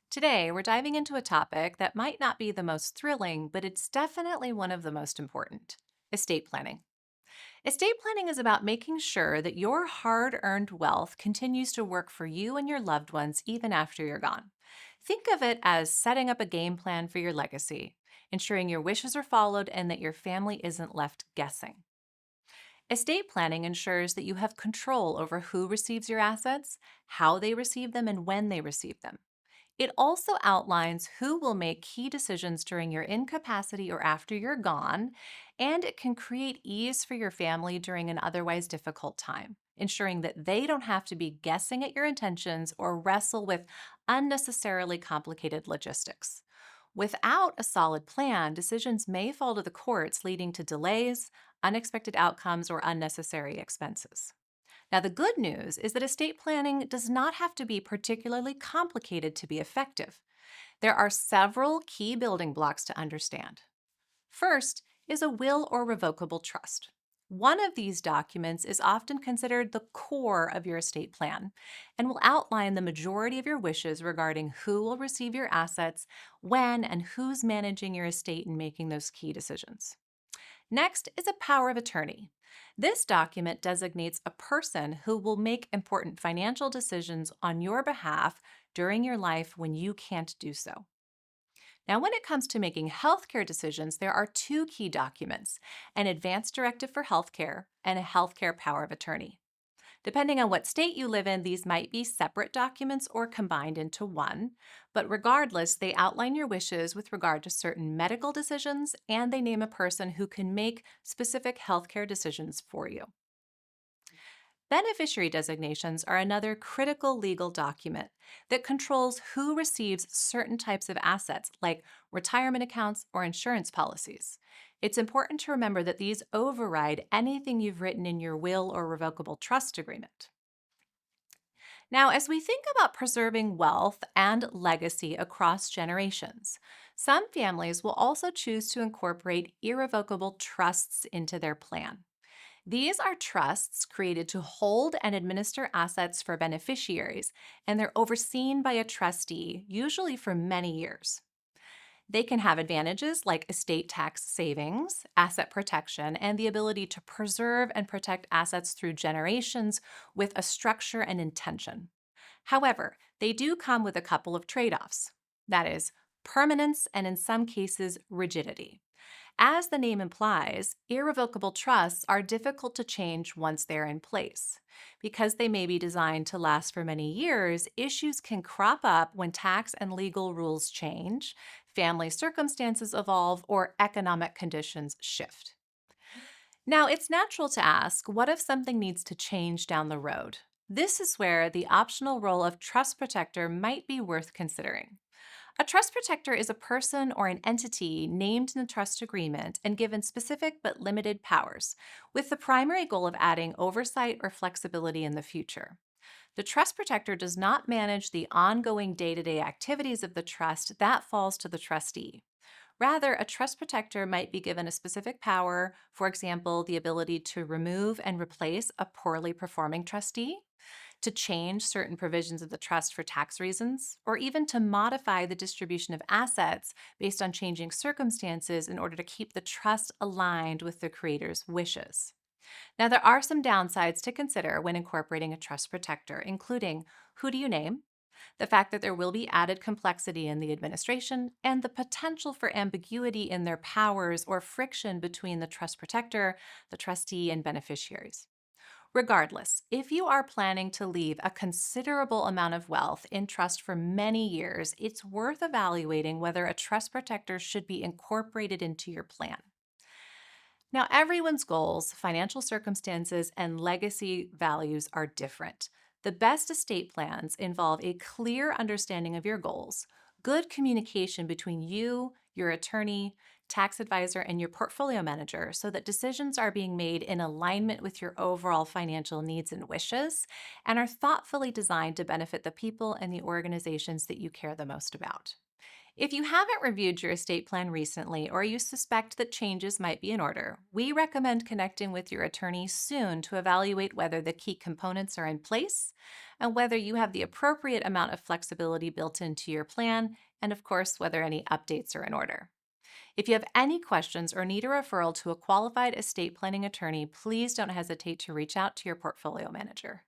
Today, we're diving into a topic that might not be the most thrilling, but it's definitely one of the most important: estate planning. Estate planning is about making sure that your hard earned wealth continues to work for you and your loved ones even after you're gone. Think of it as setting up a game plan for your legacy, ensuring your wishes are followed and that your family isn't left guessing. Estate planning ensures that you have control over who receives your assets, how they receive them, and when they receive them. It also outlines who will make key decisions during your incapacity or after you're gone, and it can create ease for your family during an otherwise difficult time, ensuring that they don't have to be guessing at your intentions or wrestle with unnecessarily complicated logistics. Without a solid plan, decisions may fall to the courts, leading to delays, unexpected outcomes, or unnecessary expenses. Now, the good news is that estate planning does not have to be particularly complicated to be effective. There are several key building blocks to understand. First is a will or revocable trust. One of these documents is often considered the core of your estate plan and will outline the majority of your wishes regarding who will receive your assets, when, and who's managing your estate and making those key decisions. Next is a power of attorney. This document designates a person who will make important financial decisions on your behalf during your life when you can't do so. Now, when it comes to making healthcare decisions, there are two key documents: an advance directive for healthcare and a healthcare power of attorney. Depending on what state you live in, these might be separate documents or combined into one. But regardless, they outline your wishes with regard to certain medical decisions and they name a person who can make specific healthcare decisions for you. Beneficiary designations are another critical legal document that controls who receives certain types of assets, like retirement accounts or insurance policies. It's important to remember that these override anything you've written in your will or revocable trust agreement. Now, as we think about preserving wealth and legacy across generations, some families will also choose to incorporate irrevocable trusts into their plan. These are trusts created to hold and administer assets for beneficiaries, and they're overseen by a trustee, usually for many years. They can have advantages like estate tax savings, asset protection, and the ability to preserve and protect assets through generations with a structure and intention. However, they do come with a couple of trade offs: that is, permanence and, in some cases, rigidity. As the name implies, irrevocable trusts are difficult to change once they're in place. Because they may be designed to last for many years, issues can crop up when tax and legal rules change, family circumstances evolve, or economic conditions shift. Now, it's natural to ask, what if something needs to change down the road? This is where the optional role of trust protector might be worth considering. A trust protector is a person or an entity named in the trust agreement and given specific but limited powers, with the primary goal of adding oversight or flexibility in the future. The trust protector does not manage the ongoing day to day activities of the trust, that falls to the trustee. Rather, a trust protector might be given a specific power, for example, the ability to remove and replace a poorly performing trustee, to change certain provisions of the trust for tax reasons, or even to modify the distribution of assets based on changing circumstances in order to keep the trust aligned with the creator's wishes. Now, there are some downsides to consider when incorporating a trust protector, including: who do you name? The fact that there will be added complexity in the administration, and the potential for ambiguity in their powers or friction between the trust protector, the trustee, and beneficiaries. Regardless, if you are planning to leave a considerable amount of wealth in trust for many years, it's worth evaluating whether a trust protector should be incorporated into your plan. Now, everyone's goals, financial circumstances, and legacy values are different. The best estate plans involve a clear understanding of your goals, good communication between you, your attorney, tax advisor, and your portfolio manager so that decisions are being made in alignment with your overall financial needs and wishes, and are thoughtfully designed to benefit the people and the organizations that you care the most about. If you haven't reviewed your estate plan recently or you suspect that changes might be in order, we recommend connecting with your attorney soon to evaluate whether the key components are in place and whether you have the appropriate amount of flexibility built into your plan, and of course, whether any updates are in order. If you have any questions or need a referral to a qualified estate planning attorney, please don't hesitate to reach out to your portfolio manager.